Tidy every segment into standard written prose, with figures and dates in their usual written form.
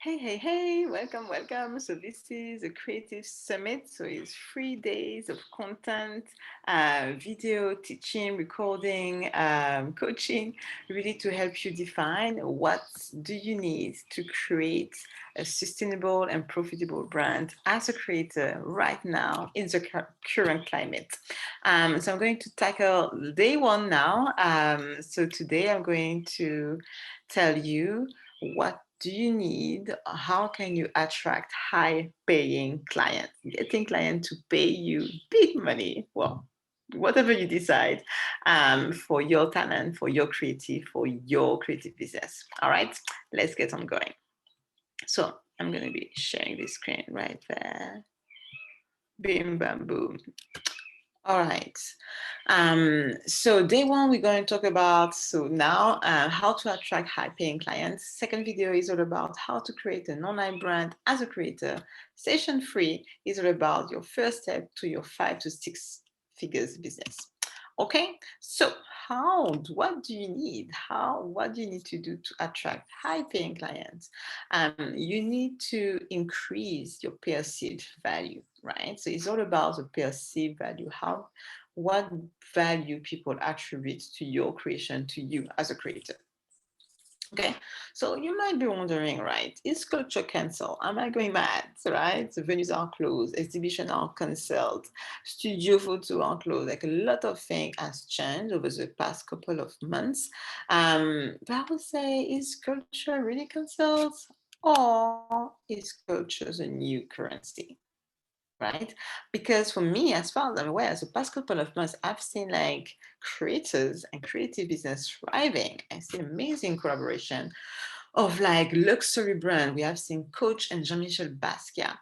Hey, welcome. So this is a creative summit. So it's 3 days of content, video, teaching, recording, coaching, really to help you define what do you need to create a sustainable and profitable brand as a creator right now in the current climate. So I'm going to tackle day one now. So today I'm going to tell you what do you need? How can you attract high paying clients? Getting clients to pay you big money. Well, whatever you decide for your talent, for your creative business. All right, let's get on going. So I'm going to be sharing this screen right there. Bim, bam, boom. All right. So day one, we're going to talk about, how to attract high paying clients. Second video is all about how to create an online brand as a creator. Session three is all about your first step to your 5 to 6 figures business. Okay, so what do you need? What do you need to do to attract high paying clients? You need to increase your perceived value, right? So it's all about the perceived value, what value people attribute to your creation, to you as a creator. Okay, so you might be wondering, right? Is culture cancelled? Am I going mad? Right? The venues are closed, exhibitions are cancelled, studio photos are closed. Like a lot of things has changed over the past couple of months. But I would say, is culture really cancelled, or is culture the new currency? Right? Because for me, as far as I'm aware, as the past couple of months, I've seen like creators and creative business thriving. I've seen amazing collaboration of like luxury brand. We have seen Coach and Jean-Michel Basquiat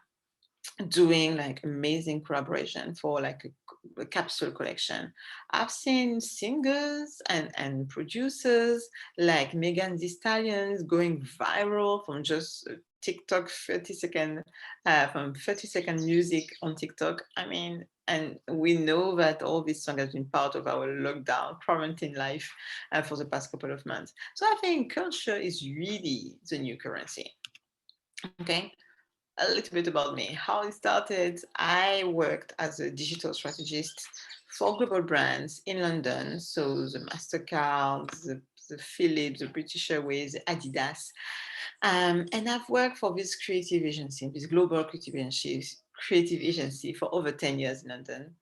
doing like amazing collaboration for like a capsule collection. I've seen singers and producers like Megan Thee Stallion going viral from just TikTok 30-second from 30-second music on TikTok. I mean, and we know that all this song has been part of our lockdown quarantine life for the past couple of months. So I think culture is really the new currency. Okay, a little bit about me. How it started, I worked as a digital strategist for global brands in London. So the MasterCard, the Philips, the British Airways, Adidas. And I've worked for this creative agency, this global creative agency for over 10 years in London.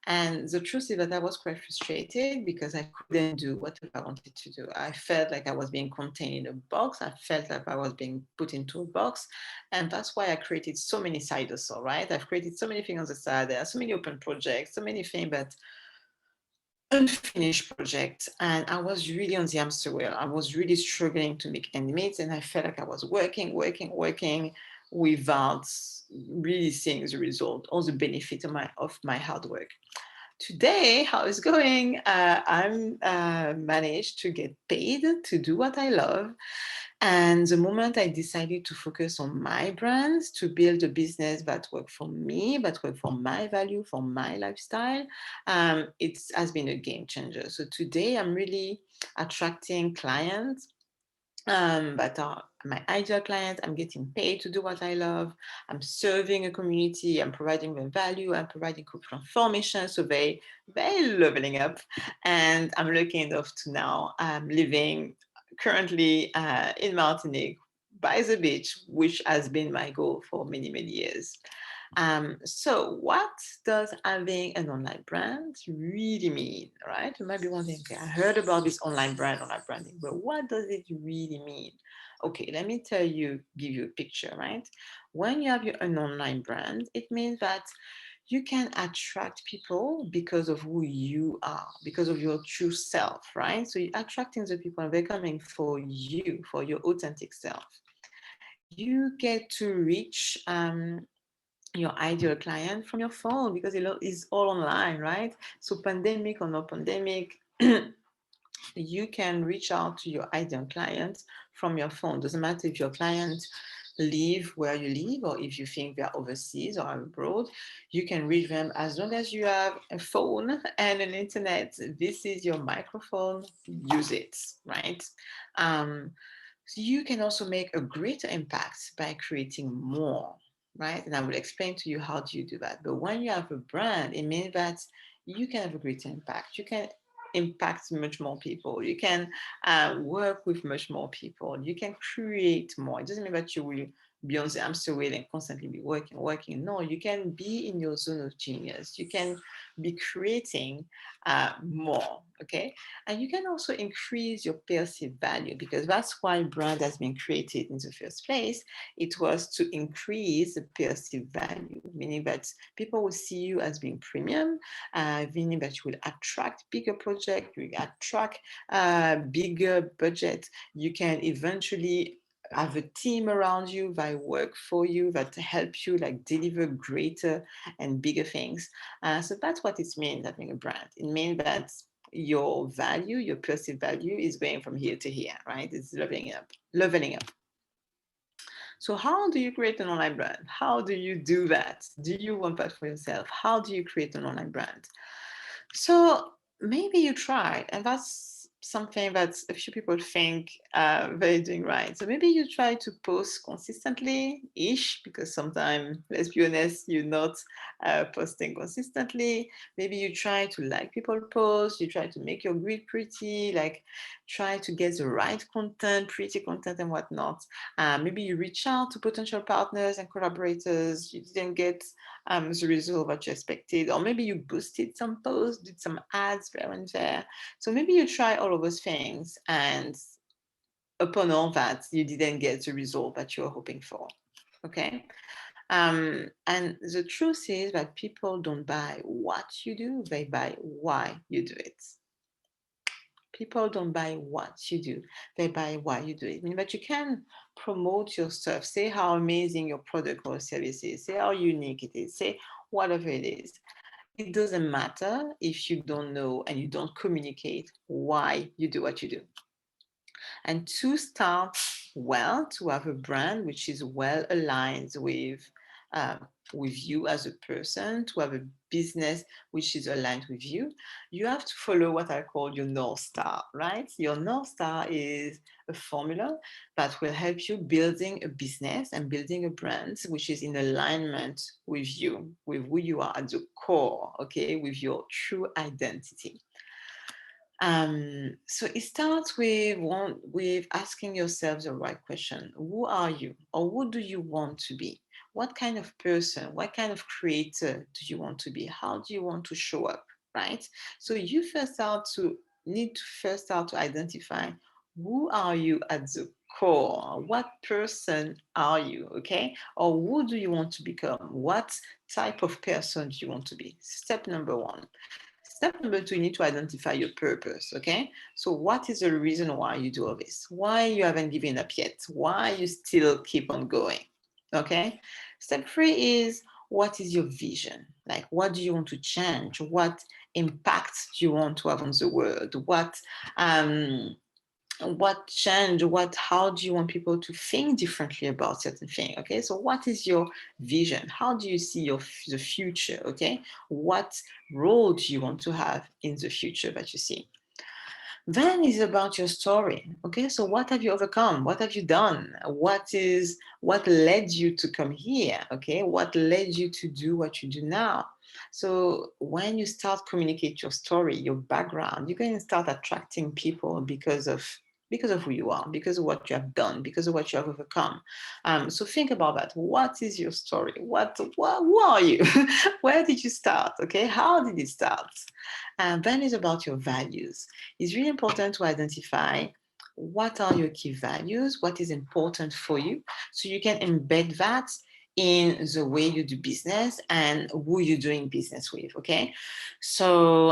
And the truth is that I was quite frustrated because I couldn't do whatever I wanted to do. I felt like I was being contained in a box. I felt like I was being put into a box. And that's why I created so many side hustles, right? I've created so many things on the side. There are so many open projects, so many things, but unfinished projects. And I was really on the hamster wheel. I was really struggling to make ends meet. And I felt like I was working without really seeing the result or the benefit of my hard work. Today, how it's going? I'm managed to get paid to do what I love. And the moment I decided to focus on my brands, to build a business that worked for me, that worked for my value, for my lifestyle, it has been a game changer. So today I'm really attracting clients that are my ideal clients. I'm getting paid to do what I love. I'm serving a community. I'm providing them value. I'm providing transformation. So they leveling up. And I'm lucky enough to now living currently in Martinique by the beach, which has been my goal for many years. So what does having an online brand really mean, right? You might be wondering, okay, I heard about this online branding, but what does it really mean? Okay, let me give you a picture, right? When you have an online brand, it means that you can attract people because of who you are, because of your true self, right? So you're attracting the people and they're coming for you, for your authentic self. You get to reach your ideal client from your phone because it is all online, right? So pandemic or no pandemic, you can reach out to your ideal client from your phone. Doesn't matter if your client live where you live or if you think they're overseas or abroad, you can reach them as long as you have a phone and an internet. This is your microphone, use it, right? Um, So you can also make a greater impact by creating more, right? And I will explain to you how do you do that. But when you have a brand, it means that you can have a greater impact. You can impact much more people. You can work with much more people. You can create more. It doesn't mean that you will be on the hamster wheel and constantly be working. No, you can be in your zone of genius. You can be creating more, okay? And you can also increase your perceived value, because that's why brand has been created in the first place. It was to increase the perceived value, meaning that people will see you as being premium, meaning that you will attract bigger projects, you will attract bigger budget. You can eventually have a team around you that work for you, that help you like deliver greater and bigger things. So that's what it means having a brand. It means that your value, your perceived value is going from here to here, right? It's leveling up, leveling up. So how do you create an online brand? How do you do that? Do you want that for yourself? How do you create an online brand? So maybe you tried, and that's something that a few people think they're doing right. So maybe you try to post consistently-ish, because sometimes, let's be honest, you're not posting consistently. Maybe you try to like people post, you try to make your grid pretty, like try to get the right content, pretty content and whatnot. Maybe you reach out to potential partners and collaborators, you didn't get the result that you expected, or maybe you boosted some posts, did some ads there and there. So maybe you try all of those things, and upon all that, you didn't get the result that you were hoping for. Okay. And the truth is that people don't buy what you do, they buy why you do it. People don't buy what you do, they buy why you do it. I mean, but you can promote your stuff, say how amazing your product or service is, say how unique it is, say whatever it is. It doesn't matter if you don't know and you don't communicate why you do what you do. And to start well, to have a brand which is well aligned with you as a person, to have a business which is aligned with you have to follow what I call your North Star, right? Your North Star is a formula that will help you building a business and building a brand which is in alignment with you, with who you are at the core, okay, with your true identity. So it starts with asking yourself the right question. Who are you, or who do you want to be? What kind of person, what kind of creator do you want to be? How do you want to show up, right? So you need to first start to identify who are you at the core? What person are you, okay? Or who do you want to become? What type of person do you want to be? Step number one. Step number two, you need to identify your purpose, okay? So what is the reason why you do all this? Why you haven't given up yet? Why you still keep on going, okay? Step three is, what is your vision? Like, what do you want to change? What impact do you want to have on the world? What change, how do you want people to think differently about certain things? Okay, so what is your vision? How do you see the future? Okay, what role do you want to have in the future that you see? Then is about your story. Okay, so what have you overcome? What have you done? What led you to come here? Okay, what led you to do what you do now? So when you start communicate your story, your background, you're going to start attracting people because of who you are, because of what you have done, because of what you have overcome. So think about that. What is your story? Who are you? Where did you start? Okay, how did it start? And then it's about your values. It's really important to identify what are your key values, what is important for you, so you can embed that in the way you do business and who you're doing business with, okay? So,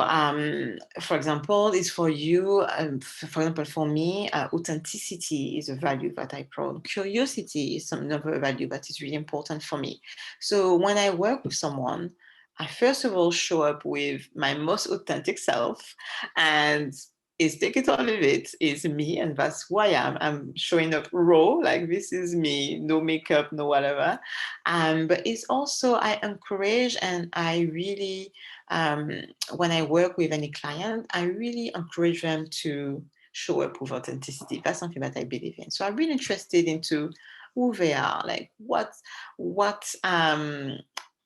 for example, it's for you, for example, for me, authenticity is a value that I promote. Curiosity is another value that is really important for me. So when I work with someone, I first of all show up with my most authentic self, and is take it or leave it, is me, and that's who I am. I'm showing up raw, like this is me, no makeup, no whatever. But it's also, I encourage and I really, when I work with any client, I really encourage them to show up with authenticity. That's something that I believe in. So I'm really interested into who they are, like what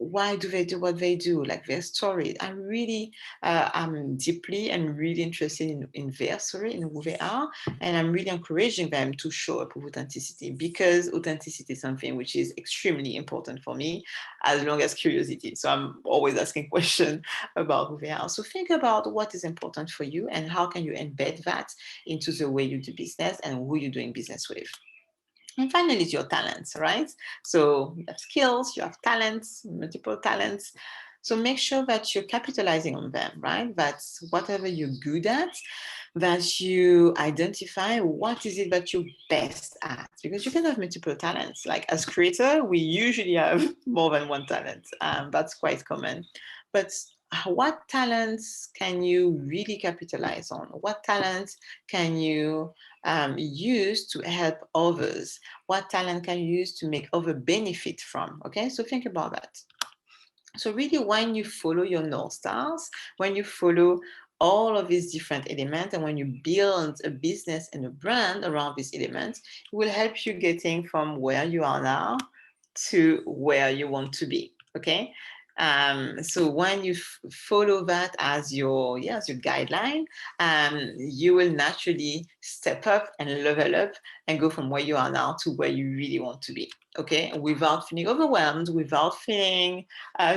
why do they do what they do, like their story. I'm deeply and really interested in their story and who they are, and I'm really encouraging them to show up with authenticity, because authenticity is something which is extremely important for me, as long as curiosity. So I'm always asking questions about who they are. So think about what is important for you and how can you embed that into the way you do business and who you're doing business with. And finally, it's your talents, right? So you have skills, you have talents, multiple talents. So make sure that you're capitalizing on them, right? That's whatever you're good at, that you identify what is it that you're best at, because you can have multiple talents. Like as creator, we usually have more than one talent. That's quite common. But what talents can you really capitalize on? What talents can you use to help others? What talent can you use to make other benefit from? Okay, so think about that. So really, when you follow your North Stars, when you follow all of these different elements, and when you build a business and a brand around these elements, it will help you getting from where you are now to where you want to be. Okay. So when you follow that as your guideline, you will naturally step up and level up and go from where you are now to where you really want to be. Okay, without feeling overwhelmed, without feeling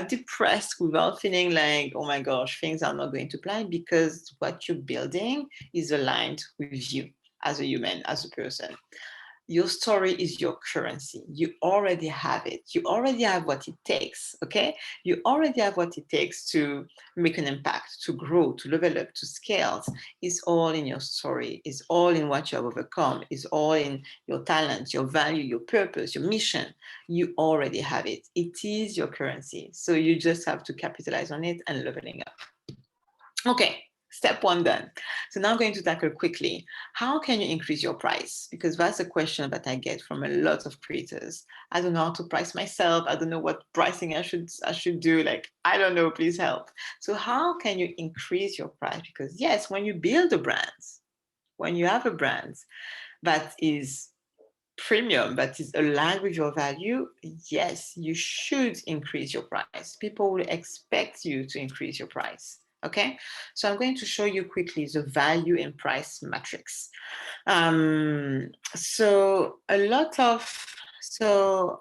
depressed, without feeling like, oh my gosh, things are not going to plan, because what you're building is aligned with you as a human, as a person. Your story is your currency. You already have it. You already have what it takes. Okay. You already have what it takes to make an impact, to grow, to level up, to scale. It's all in your story. It's all in what you have overcome. It's all in your talent, your value, your purpose, your mission. You already have it. It is your currency. So you just have to capitalize on it and leveling up. Okay, step one done. So now I'm going to tackle quickly, how can you increase your price? Because that's a question that I get from a lot of creators. I don't know how to price myself. I don't know what pricing I should do. Like, I don't know, please help. So how can you increase your price? Because yes, when you build a brand, when you have a brand that is premium, that is aligned with your value, yes, you should increase your price. People will expect you to increase your price. Okay, so I'm going to show you quickly the value and price matrix. So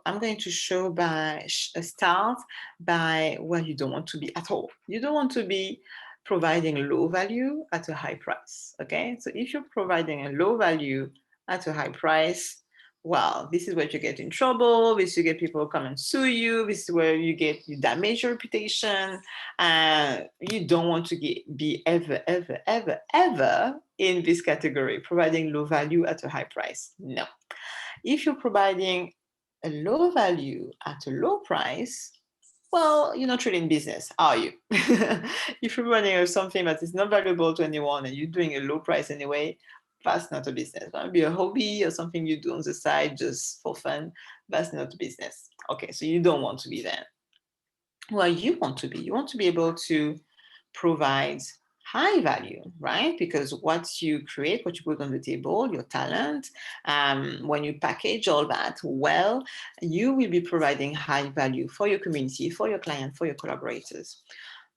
I'm going to show by start by where you don't want to be at all. You don't want to be providing low value at a high price. Okay, so if you're providing a low value at a high price, well, this is where you get in trouble. This is you get people come and sue you. This is where you damage your reputation. You don't want to be ever, ever, ever, ever in this category, providing low value at a high price. No. If you're providing a low value at a low price, well, you're not really in business, are you? If you're running something that is not valuable to anyone and you're doing a low price anyway, that's not a business. That might be a hobby or something you do on the side just for fun. That's not a business. Okay, so you don't want to be there. Well, you want to be able to provide high value, right? Because what you create, what you put on the table, your talent, when you package all that well, you will be providing high value for your community, for your client, for your collaborators.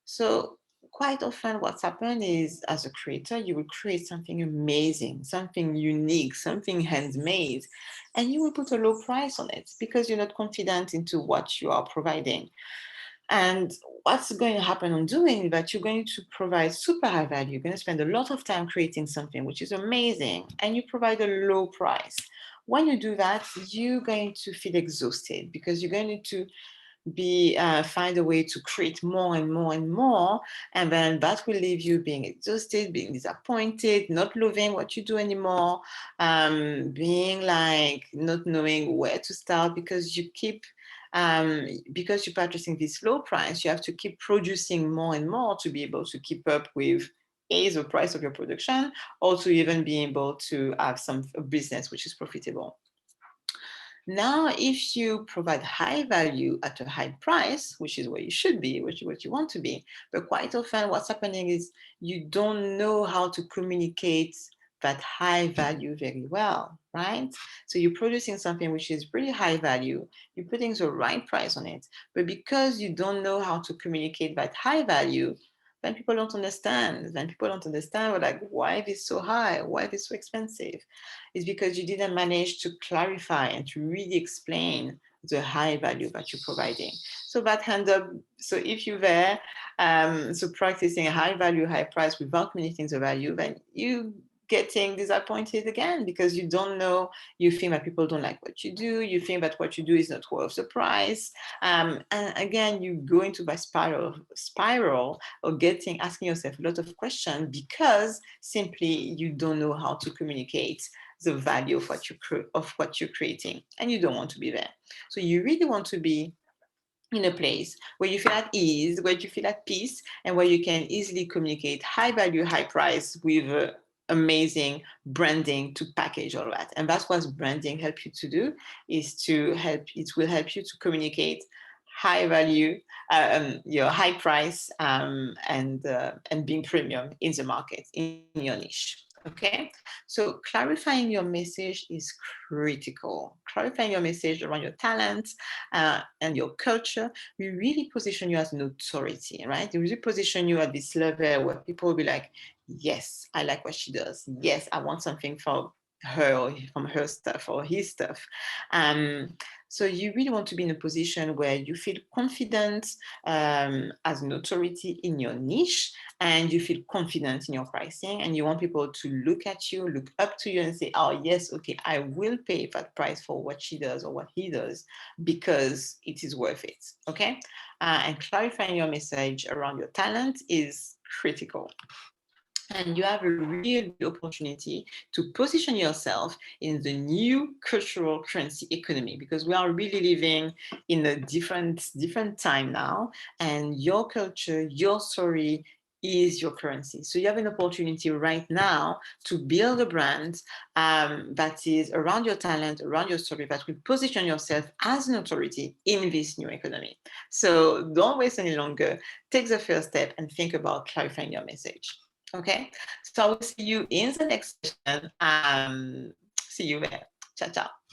So quite often what's happened is, as a creator, you will create something amazing, something unique, something handmade, and you will put a low price on it because you're not confident into what you are providing. And what's going to happen on doing that, you're going to provide super high value. You're going to spend a lot of time creating something which is amazing, and you provide a low price. When you do that, you're going to feel exhausted because you're going to find a way to create more and more and more, and then that will leave you being exhausted, being disappointed, not loving what you do anymore, being like not knowing where to start because you keep because you're purchasing this low price, you have to keep producing more and more to be able to keep up with the price of your production, or to even be able to have a business which is profitable. Now, if you provide high value at a high price, which is where you should be, which is what you want to be, but quite often what's happening is you don't know how to communicate that high value very well, right? So you're producing something which is really high value, you're putting the right price on it, but because you don't know how to communicate that high value, then people don't understand. Then people don't understand, we're like, why is this so high? Why is this so expensive? It's because you didn't manage to clarify and to really explain the high value that you're providing. So that end up, so if you're there, so practicing a high value, high price without communicating the value, then you getting disappointed again because you don't know, you think that people don't like what you do, you think that what you do is not worth the price. And again, you go into that spiral of asking yourself a lot of questions because simply you don't know how to communicate the value of what you're creating, and you don't want to be there. So you really want to be in a place where you feel at ease, where you feel at peace, and where you can easily communicate high value, high price with amazing branding to package all that. And that's what branding helps you to do, is to help, it will help you to communicate high value, your high price, and being premium in the market, in your niche. Okay, so clarifying your message is critical. Clarifying your message around your talents and your culture will really position you as an authority, right? It will really position you at this level where people will be like, yes, I like what she does. Yes, I want something from her or from her stuff or his stuff. Um, so you really want to be in a position where you feel confident as an authority in your niche, and you feel confident in your pricing, and you want people to look at you, look up to you and say, oh yes, okay, I will pay that price for what she does or what he does because it is worth it. Okay. And clarifying your message around your talent is critical. And you have a real opportunity to position yourself in the new cultural currency economy, because we are really living in a different time now, and your culture, your story is your currency. So you have an opportunity right now to build a brand that is around your talent, around your story, that will position yourself as an authority in this new economy. So don't waste any longer. Take the first step and think about clarifying your message. Okay, so I will see you in the next session. See you there. Ciao, ciao.